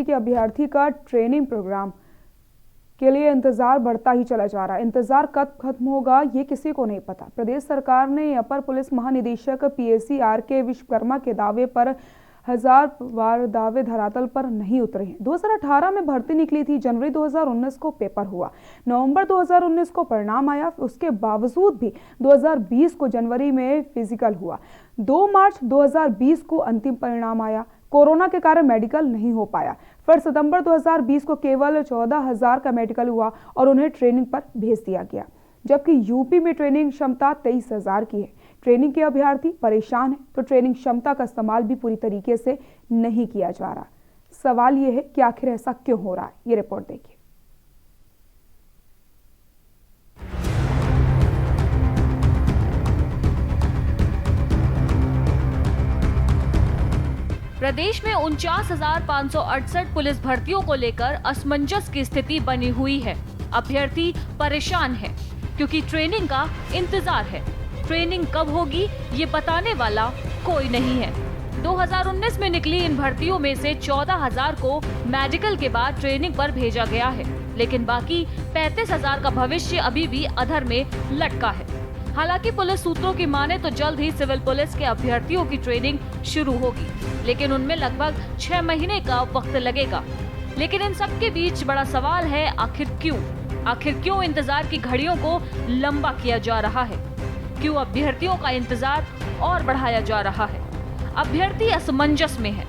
भर्ती के अभ्यर्थी का ट्रेनिंग प्रोग्राम के लिए इंतजार बढ़ता ही चला जा रहा है। इंतजार कब खत्म होगा ये किसी को नहीं पता। प्रदेश सरकार ने अपर पुलिस महानिदेशक पीएसी आर.के. विश्वकर्मा के दावे पर हजार बार दावे धरातल पर नहीं उतरे हैं। 2018 में भर्ती निकली थी, जनवरी 2019 को पेपर हुआ, नवंबर 2019 को परिणाम आया। उसके बावजूद भी 2020 को जनवरी में फिजिकल हुआ, 2 मार्च 2020 को अंतिम परिणाम आया। कोरोना के कारण मेडिकल नहीं हो पाया। फिर सितंबर 2020 को केवल 14,000 का मेडिकल हुआ और उन्हें ट्रेनिंग पर भेज दिया गया, जबकि यूपी में ट्रेनिंग क्षमता 23,000 की है। ट्रेनिंग के अभ्यर्थी परेशान हैं, तो ट्रेनिंग क्षमता का इस्तेमाल भी पूरी तरीके से नहीं किया जा रहा। सवाल यह है कि आखिर ऐसा क्यों हो रहा है। ये रिपोर्ट देखिए। प्रदेश में 49,568 पुलिस भर्तियों को लेकर असमंजस की स्थिति बनी हुई है। अभ्यर्थी परेशान है क्योंकि ट्रेनिंग का इंतजार है। ट्रेनिंग कब होगी ये बताने वाला कोई नहीं है। 2019 में निकली इन भर्तियों में से 14,000 को मेडिकल के बाद ट्रेनिंग पर भेजा गया है, लेकिन बाकी 35,000 का भविष्य अभी भी अधर में लटका है। हालांकि पुलिस सूत्रों की माने तो जल्द ही सिविल पुलिस के अभ्यर्थियों की ट्रेनिंग शुरू होगी, लेकिन उनमें लगभग 6 महीने का वक्त लगेगा। लेकिन इन सब के बीच बड़ा सवाल है, आखिर क्यों इंतजार की घड़ियों को लंबा किया जा रहा है? क्यों अभ्यर्थियों का इंतजार और बढ़ाया जा रहा है? अभ्यर्थी असमंजस में है।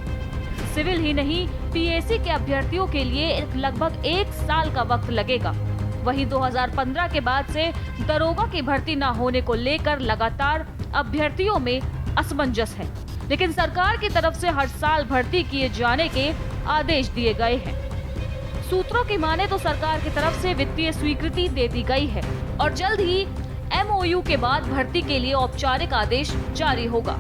सिविल ही नहीं, पीएसी के अभ्यर्थियों के लिए लगभग 1 साल का वक्त लगेगा। वहीं 2015 के बाद से दरोगा की भर्ती न होने को लेकर लगातार अभ्यर्थियों में असमंजस है, लेकिन सरकार की तरफ से हर साल भर्ती किए जाने के आदेश दिए गए हैं। सूत्रों की माने तो सरकार की तरफ से वित्तीय स्वीकृति दे दी गई है और जल्द ही एमओयू के बाद भर्ती के लिए औपचारिक आदेश जारी होगा।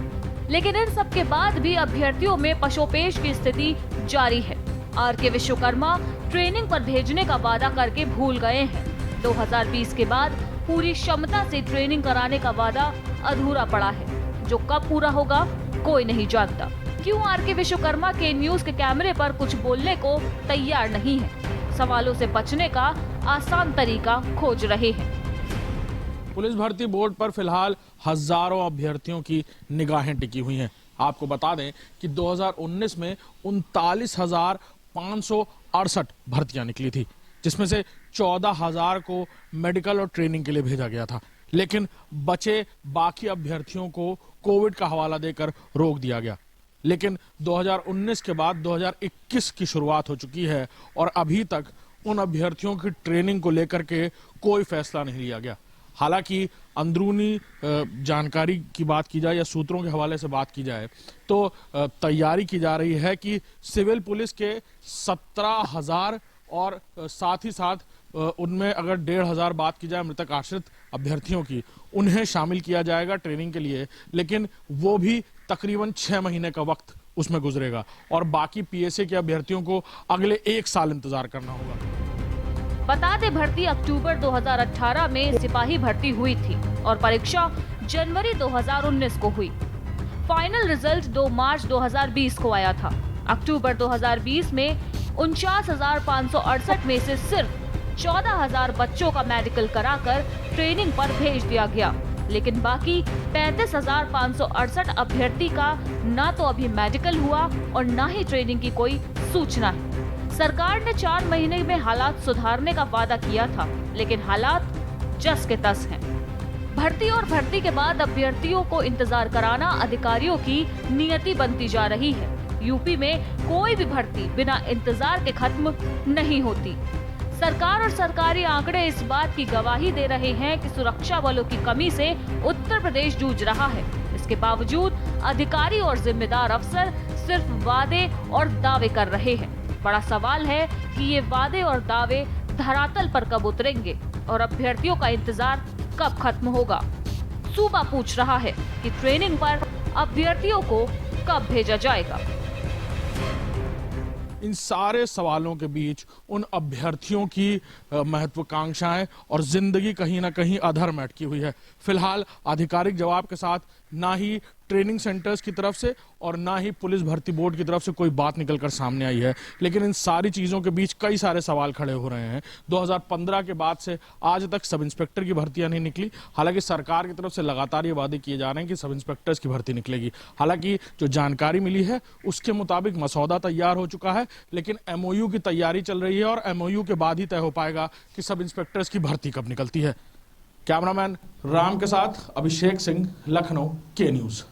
लेकिन इन सब के बाद भी अभ्यर्थियों में पशोपेश की स्थिति जारी है। आर.के. विश्वकर्मा ट्रेनिंग पर भेजने का वादा करके भूल गए हैं। 2020 के बाद पूरी क्षमता से ट्रेनिंग कराने का वादा अधूरा पड़ा है, जो कब पूरा होगा कोई नहीं जानता। क्यों आर.के. विश्वकर्मा के न्यूज के कैमरे पर कुछ बोलने को तैयार नहीं है? सवालों से बचने का आसान तरीका खोज रहे हैं। पुलिस भर्ती बोर्ड पर फिलहाल हजारों अभ्यर्थियों की निगाहें टिकी हुई हैं। आपको बता दें कि 2019 में 39,568 भर्तियां निकली थी, जिसमें से 14,000 को मेडिकल और ट्रेनिंग के लिए भेजा गया था, लेकिन बचे बाकी अभ्यर्थियों को कोविड का हवाला देकर रोक दिया गया। लेकिन 2019 के बाद 2021 की शुरुआत हो चुकी है और अभी तक उन अभ्यर्थियों की ट्रेनिंग को लेकर के कोई फैसला नहीं लिया गया। हालांकि अंदरूनी जानकारी की बात की जाए या सूत्रों के हवाले से बात की जाए तो तैयारी की जा रही है कि सिविल पुलिस के 17,000 और साथ ही साथ उनमें अगर 1,500 बात की जाए मृतक आश्रित अभ्यर्थियों की, उन्हें शामिल किया जाएगा ट्रेनिंग के लिए, लेकिन वो भी तकरीबन 6 महीने का वक्त उसमें गुजरेगा और बाकी पीएसए के अभ्यर्थियों को अगले 1 साल इंतजार करना होगा। बता दें, भर्ती अक्टूबर 2018 में सिपाही भर्ती हुई थी और परीक्षा जनवरी 2019 को हुई। फाइनल रिजल्ट 2 मार्च 2020 को आया था। अक्टूबर 2020 में 49,568 में से सिर्फ 14,000 बच्चों का मेडिकल कराकर ट्रेनिंग पर भेज दिया गया, लेकिन बाकी 35,568 अभ्यर्थी का ना तो अभी मेडिकल हुआ और ना ही ट्रेनिंग की कोई सूचना है। सरकार ने 4 महीने में हालात सुधारने का वादा किया था, लेकिन हालात जस के तस हैं। भर्ती और भर्ती के बाद अभ्यर्थियों को इंतजार कराना अधिकारियों की नियति बनती जा रही है। यूपी में कोई भी भर्ती बिना इंतजार के खत्म नहीं होती। सरकार और सरकारी आंकड़े इस बात की गवाही दे रहे हैं कि सुरक्षा बलों की कमी से उत्तर प्रदेश जूझ रहा है। इसके बावजूद अधिकारी और जिम्मेदार अफसर सिर्फ वादे और दावे कर रहे हैं। बड़ा सवाल है कि ये वादे और दावे धरातल पर कब उतरेंगे और अभ्यर्थियों का इंतजार कब खत्म होगा। सूबा पूछ रहा है कि ट्रेनिंग पर अभ्यर्थियों को कब भेजा जाएगा। इन सारे सवालों के बीच उन अभ्यर्थियों की महत्वाकांक्षाएं और जिंदगी कहीं ना कहीं अधर में अटकी हुई है। फिलहाल आधिकारिक जवाब के साथ ना ही ट्रेनिंग सेंटर्स की तरफ से और ना ही पुलिस भर्ती बोर्ड की तरफ से कोई बात निकलकर सामने आई है। लेकिन इन सारी चीजों के बीच कई सारे सवाल खड़े हो रहे हैं। 2015 के बाद से आज तक सब इंस्पेक्टर की भर्तियां नहीं निकली। हालांकि सरकार की तरफ से लगातार ये वादे किए जा रहे हैं कि सब इंस्पेक्टर्स की भर्ती निकलेगी। हालांकि जो जानकारी मिली है उसके मुताबिक मसौदा तैयार हो चुका है, लेकिन एमओयू की तैयारी चल रही है और एमओयू के बाद ही तय हो पाएगा कि सब इंस्पेक्टर्स की भर्ती कब निकलती है। कैमरामैन राम के साथ अभिषेक सिंह, लखनऊ, के न्यूज।